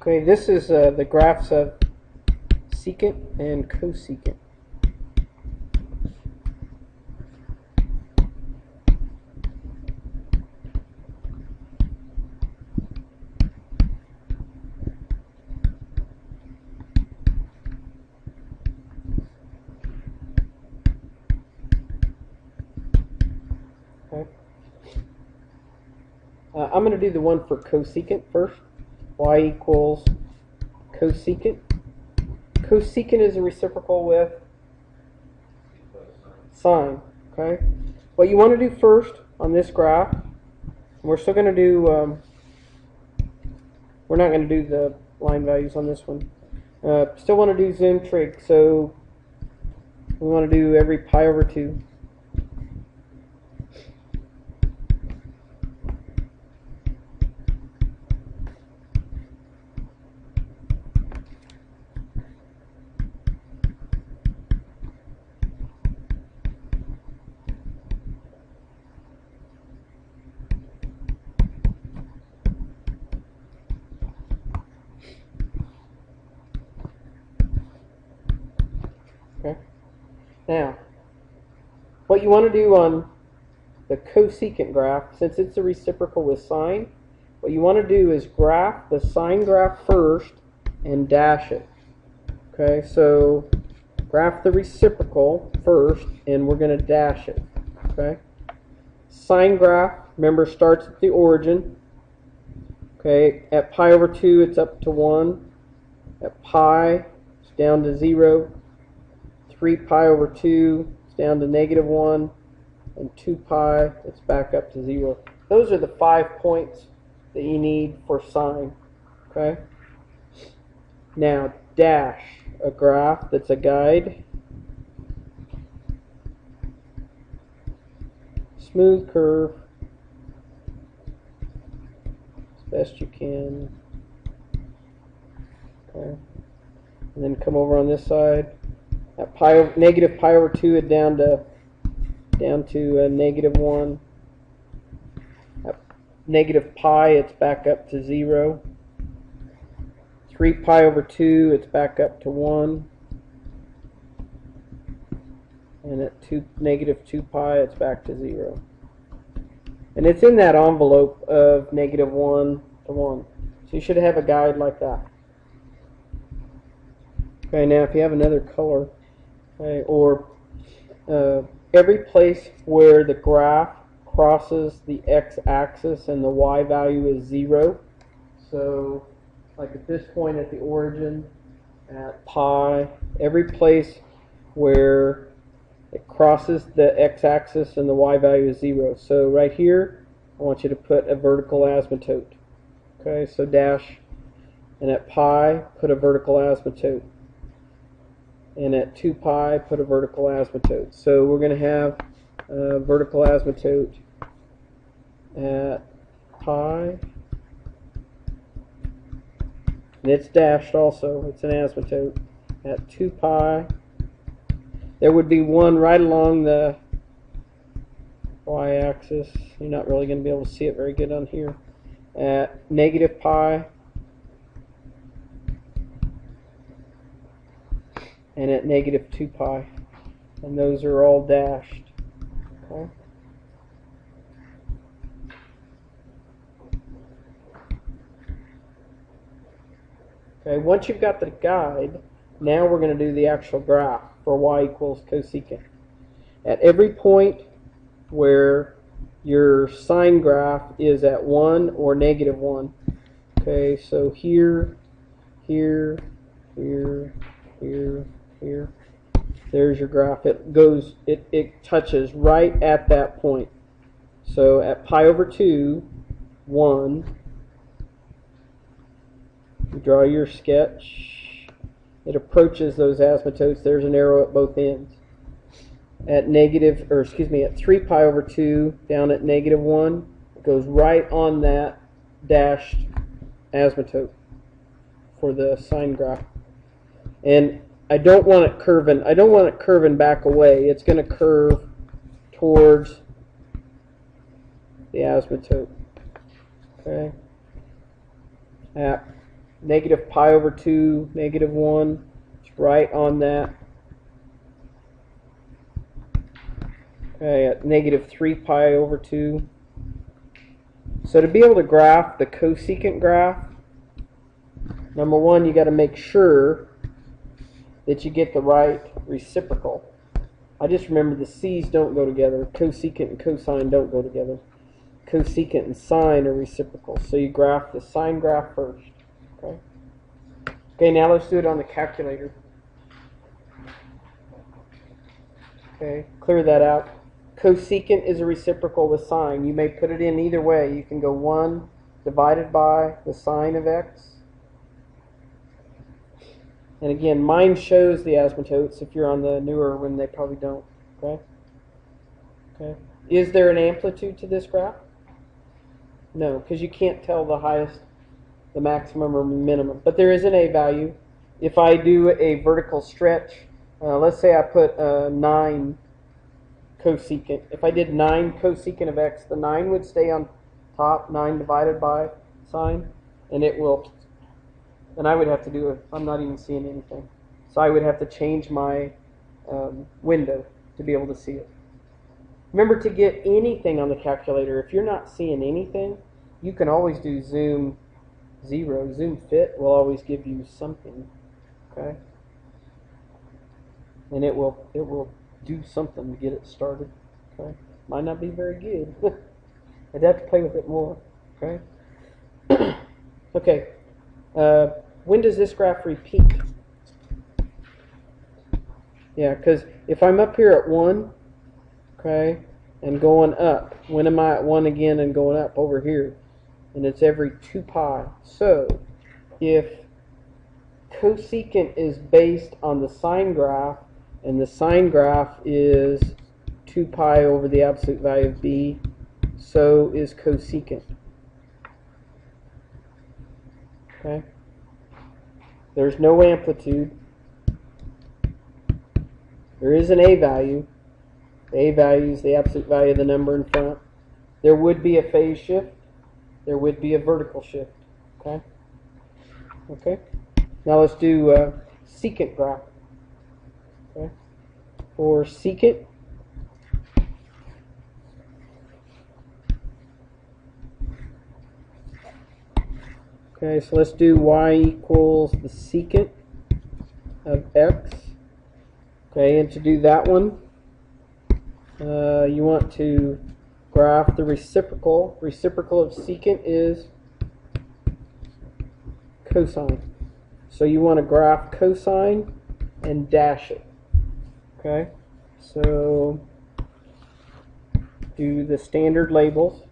Okay, this is the graphs of secant and cosecant. Okay. I'm going to do the one for cosecant first. Y equals cosecant. Cosecant is a reciprocal with sine. Okay. What you want to do first on this graph, we're still going to do, we're not going to do the line values on this one. Still want to do zoom trig, so we want to do every pi over 2. Okay. Now, what you want to do on the cosecant graph, since it's a reciprocal with sine, what you want to do is graph the sine graph first and dash it. Okay, so graph the reciprocal first and we're going to dash it. Okay, sine graph, remember, starts at the origin. Okay, at pi over 2 it's up to 1. At pi it's down to 0. 3 pi over 2 is down to -1, and 2 pi it's back up to 0. Those are the 5 points that you need for sine. Okay. Now dash a graph that's a guide. Smooth curve as best you can. Okay. And then come over on this side. At negative pi over 2, it down to -1. At negative pi, it's back up to 0. 3 pi over 2, it's back up to 1. And at -2 pi, it's back to 0. And it's in that envelope of -1 to 1. So you should have a guide like that. Okay, now if you have another color, okay, or every place where the graph crosses the x-axis and the y value is 0, so like at this point at the origin, at pi, every place where it crosses the x-axis and the y value is 0. So right here, I want you to put a vertical asymptote. Okay, so dash, and at pi, put a vertical asymptote. And at 2 pi, put a vertical asymptote. So we're going to have a vertical asymptote at pi. And it's dashed also. It's an asymptote. At 2 pi, there would be one right along the y-axis. You're not really going to be able to see it very good on here. At negative pi, and at -2 pi, and those are all dashed. Okay. Okay, once you've got the guide, now we're going to do the actual graph for y equals cosecant. At every point where your sine graph is at 1 or -1. Okay, so here, here, here, here, here. There's your graph. It touches right at that point. So at pi over 2, 1, you draw your sketch. It approaches those asymptotes. There's an arrow at both ends. At at 3 pi over 2, down at -1, it goes right on that dashed asymptote for the sine graph. And I don't want it curving. I don't want it curving back away. It's going to curve towards the asymptote. Okay. At negative pi over 2, negative 1. It's right on that. Okay, at negative 3 pi over 2. So to be able to graph the cosecant graph, number one, you got to make sure that you get the right reciprocal. I just remember the C's don't go together. Cosecant and cosine don't go together. Cosecant and sine are reciprocal. So you graph the sine graph first. Okay. Okay, now let's do it on the calculator. Okay, clear that out. Cosecant is a reciprocal with sine. You may put it in either way. You can go 1 divided by the sine of x. And again, mine shows the asymptotes. If you're on the newer one, they probably don't. Okay? Okay. Is there an amplitude to this graph? No, because you can't tell the highest, the maximum or minimum. But there is an A value. If I do a vertical stretch, let's say I put 9 cosecant. If I did 9 cosecant of x, the 9 would stay on top, 9 divided by sine, and it will, and I would have to do it. I'm not even seeing anything. So I would have to change my window to be able to see it. Remember, to get anything on the calculator, if you're not seeing anything, you can always do zoom 0. Zoom fit will always give you something. Okay? And it will do something to get it started. Okay? Might not be very good. I'd have to play with it more. Okay? Okay. When does this graph repeat? Yeah, because if I'm up here at 1, okay, and going up, when am I at 1 again and going up over here? And it's every 2 pi. So if cosecant is based on the sine graph, and the sine graph is 2 pi over the absolute value of b, so is cosecant. Okay? There's no amplitude. There is an A value. The A value is the absolute value of the number in front. There would be a phase shift. There would be a vertical shift. Okay? Okay? Now let's do secant graph. Okay? For secant, okay, so let's do y equals the secant of x. Okay, and to do that one, you want to graph the reciprocal. Reciprocal of secant is cosine. So you want to graph cosine and dash it. Okay, so do the standard labels.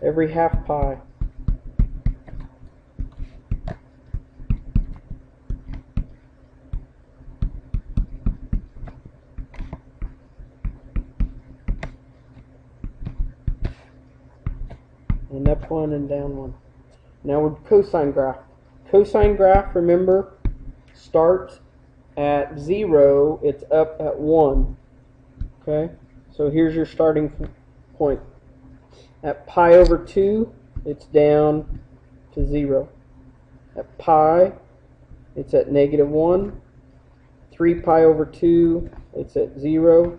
Every half pi. And up 1 and down 1. Now with cosine graph. Cosine graph, remember, starts at 0, it's up at 1. Okay? So here's your starting point. At pi over 2, it's down to 0. At pi, it's at negative 1. 3 pi over 2, it's at 0.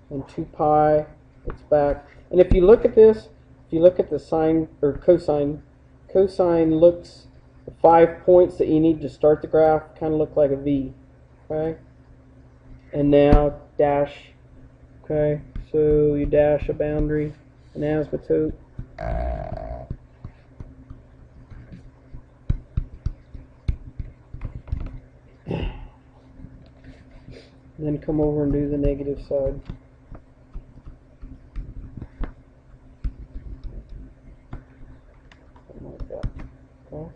And 2 pi, it's back. And if you look at this, if you look at the sine or cosine, cosine looks, the 5 points that you need to start the graph kind of look like a V. Okay? And now dash. Okay? So you dash a boundary, an asymptote. Then come over and do the negative side. Something like that. Okay.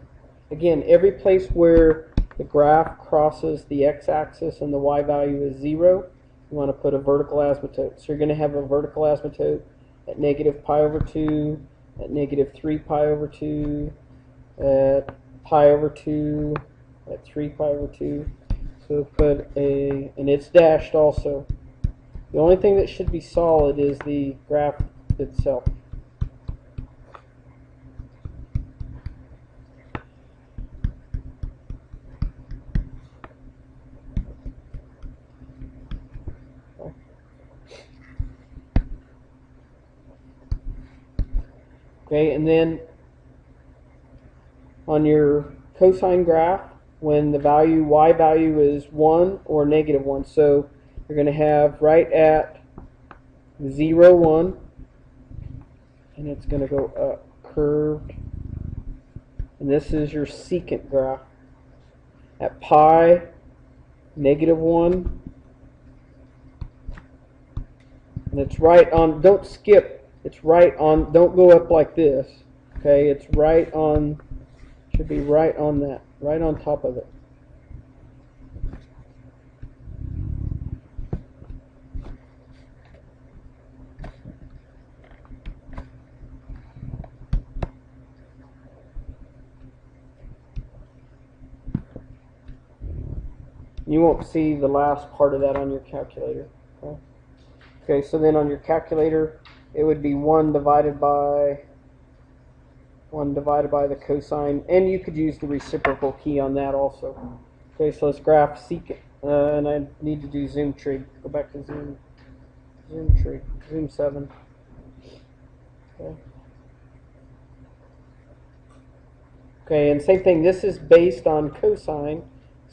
Again, every place where the graph crosses the x-axis and the y value is 0, you want to put a vertical asymptote. So you're going to have a vertical asymptote at negative pi over 2, at negative 3 pi over 2, at pi over 2, at 3 pi over 2. So put a, and it's dashed also. The only thing that should be solid is the graph itself. Okay, and then on your cosine graph, when the value, y value is 1 or negative 1. So you're going to have right at 0, 1, and it's going to go up, curved. And this is your secant graph. At pi, negative 1, and it's right on, don't skip, it's right on, don't go up like this. Okay, it's right on, should be right on that, right on top of it. You won't see the last part of that on your calculator. Okay, okay, so then on your calculator, it would be 1 divided by the cosine, and you could use the reciprocal key on that also. Okay, so let's graph secant, and I need to do zoom trig. Go back to zoom trig, zoom 7. Okay. Okay, and same thing, this is based on cosine,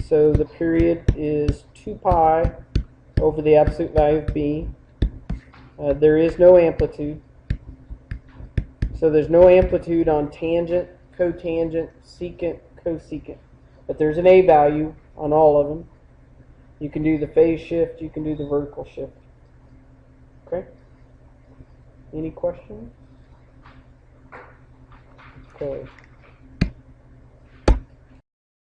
so the period is 2 pi over the absolute value of b. There is no amplitude, so there's no amplitude on tangent, cotangent, secant, cosecant, but there's an a value on all of them. You can do the phase shift, you can do the vertical shift. Okay? Any questions? Okay.